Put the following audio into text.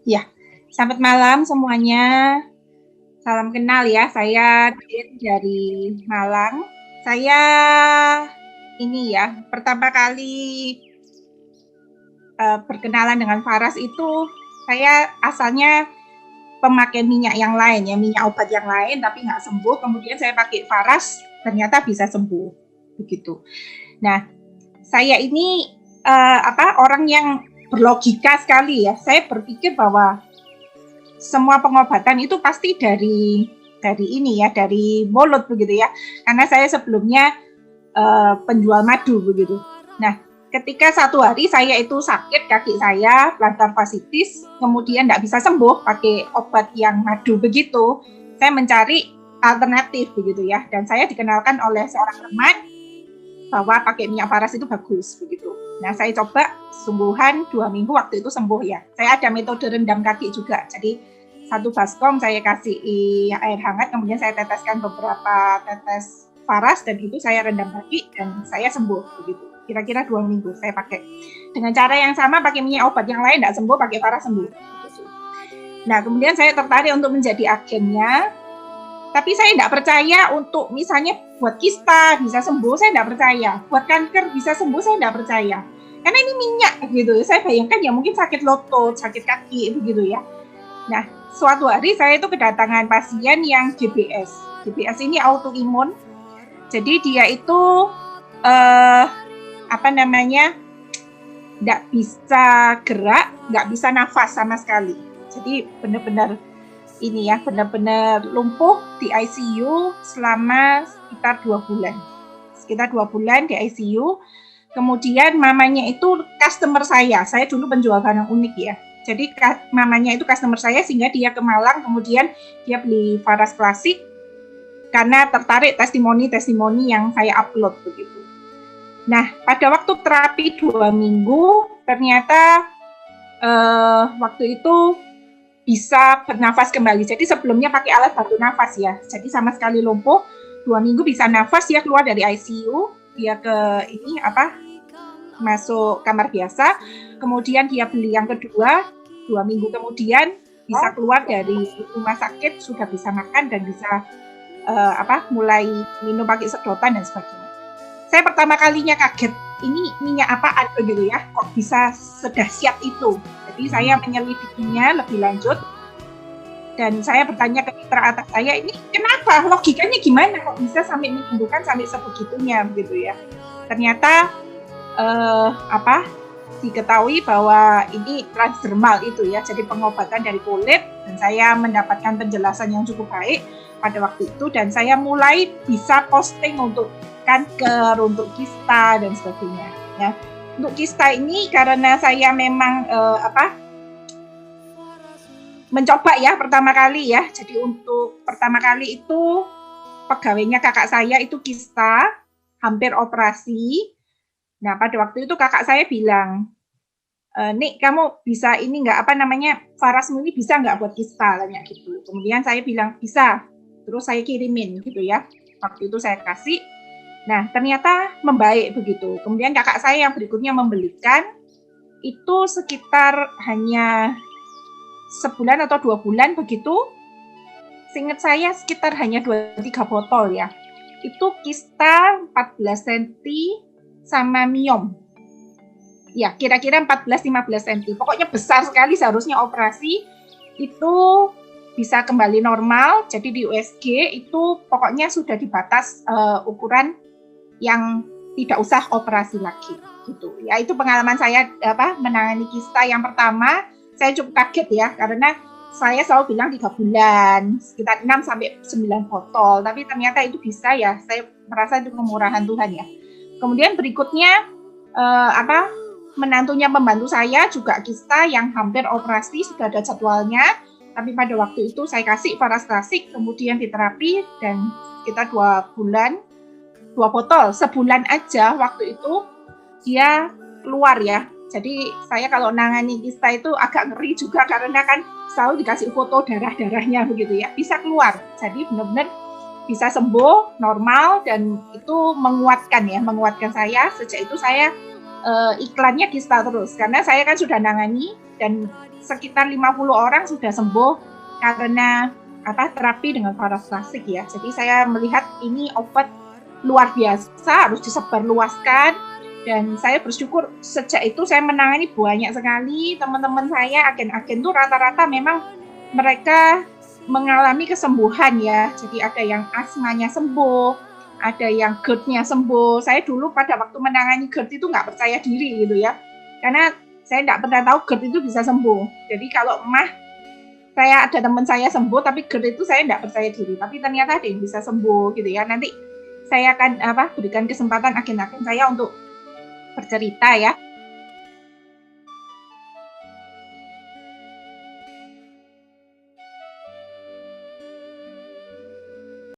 Ya, selamat malam semuanya. Salam kenal ya, saya Din dari Malang. Saya ini ya, pertama kali berkenalan dengan Faras itu, saya asalnya pemakai minyak yang lain ya, minyak obat yang lain tapi nggak sembuh. Kemudian saya pakai Faras, ternyata bisa sembuh. Begitu. Nah, saya ini orang yang berlogika sekali ya. Saya berpikir bahwa semua pengobatan itu pasti dari ini ya, dari mulut begitu ya. Karena saya sebelumnya penjual madu begitu. Nah, ketika satu hari saya itu sakit kaki saya, plantar fasciitis, kemudian tidak bisa sembuh pakai obat yang madu begitu, saya mencari alternatif begitu ya. Dan saya dikenalkan oleh seorang teman bahwa pakai minyak Faras itu bagus begitu. Nah, saya coba sungguhan 2 minggu waktu itu sembuh ya. Saya ada metode rendam kaki juga. Jadi satu baskom saya kasih air hangat, kemudian saya teteskan beberapa tetes Faras dan itu saya rendam kaki dan saya sembuh begitu. Kira-kira 2 minggu saya pakai. Dengan cara yang sama pakai minyak obat yang lain tidak sembuh, pakai Faras sembuh. Begitu. Nah, kemudian saya tertarik untuk menjadi agennya. Tapi saya tidak percaya untuk misalnya buat kista bisa sembuh, saya tidak percaya. Buat kanker bisa sembuh, saya tidak percaya. Karena ini minyak gitu. Saya bayangkan ya mungkin sakit lutut, sakit kaki begitu ya. Nah, suatu hari saya itu kedatangan pasien yang GBS. GBS ini autoimun. Jadi dia itu tidak bisa gerak, nggak bisa nafas sama sekali. Jadi benar-benar ini ya, benar-benar lumpuh di ICU selama sekitar 2 bulan. Sekitar 2 bulan di ICU. Kemudian mamanya itu customer saya dulu penjual barang unik ya. Jadi mamanya itu customer saya sehingga dia ke Malang, kemudian dia beli Faras Klasik karena tertarik testimoni-testimoni yang saya upload begitu. Nah, pada waktu terapi 2 minggu, ternyata waktu itu bisa bernafas kembali. Jadi sebelumnya pakai alat bantu nafas ya. Jadi sama sekali lumpuh, 2 minggu bisa nafas, dia keluar dari ICU, dia ke masuk kamar biasa. Kemudian dia beli yang kedua, 2 minggu kemudian bisa keluar dari rumah sakit, sudah bisa makan dan bisa mulai minum pakai sedotan dan sebagainya. Saya pertama kalinya kaget, ini minyak apaan begitu ya, kok bisa sedahsyat itu. Jadi saya menyelidikinya lebih lanjut dan saya bertanya ke mitra atas saya, ini kenapa, logikanya gimana kok bisa sampai menyembuhkan sampai sebegitunya begitu ya. Ternyata diketahui bahwa ini transdermal itu ya, jadi pengobatan dari kulit, dan saya mendapatkan penjelasan yang cukup baik pada waktu itu dan saya mulai bisa posting untuk kanker, untuk kista dan sebagainya ya. Untuk kista ini karena saya memang mencoba ya pertama kali ya. Jadi untuk pertama kali itu pegawainya kakak saya itu kista, hampir operasi. Nah, pada waktu itu kakak saya bilang, Nik, kamu bisa ini nggak Farasmu ini bisa nggak buat kista, tanya gitu. Kemudian saya bilang bisa, terus saya kirimin gitu ya. Waktu itu saya kasih. Nah, ternyata membaik begitu. Kemudian kakak saya yang berikutnya membelikan, itu sekitar hanya sebulan atau 2 bulan begitu. Seingat saya sekitar hanya 2-3 botol ya. Itu kista 14 cm sama miom. Ya, kira-kira 14-15 cm. Pokoknya besar sekali, seharusnya operasi. Itu bisa kembali normal. Jadi di USG itu pokoknya sudah di batas ukuran yang tidak usah operasi lagi gitu. Ya, itu pengalaman saya menangani kista yang pertama. Saya cukup kaget ya, karena saya selalu bilang 3 bulan, sekitar 6-9 botol, tapi ternyata itu bisa ya. Saya merasa itu kemurahan Tuhan ya. Kemudian berikutnya menantunya pembantu saya juga kista yang hampir operasi, sudah ada jadwalnya, tapi pada waktu itu saya kasih Faras Klasik, kemudian diterapi dan sekitar 2 bulan 2 botol sebulan aja waktu itu dia keluar ya. Jadi saya kalau nangani kista itu agak ngeri juga karena kan selalu dikasih foto darah-darahnya begitu ya. Bisa keluar. Jadi benar-benar bisa sembuh normal dan itu menguatkan saya. Sejak itu saya iklannya di start terus karena saya kan sudah nangani dan sekitar 50 orang sudah sembuh karena terapi dengan faras klasik ya. Jadi saya melihat ini obat luar biasa harus disebarluaskan dan saya bersyukur sejak itu saya menangani banyak sekali teman-teman saya agen-agen tuh rata-rata memang mereka mengalami kesembuhan ya. Jadi ada yang asmanya sembuh, ada yang GERD-nya sembuh. Saya dulu pada waktu menangani GERD itu nggak percaya diri gitu ya. Karena saya nggak pernah tahu GERD itu bisa sembuh. Jadi kalau saya ada teman saya sembuh, tapi GERD itu saya nggak percaya diri. Tapi ternyata ada yang bisa sembuh gitu ya. Nanti saya akan berikan kesempatan agen-agen saya untuk bercerita ya.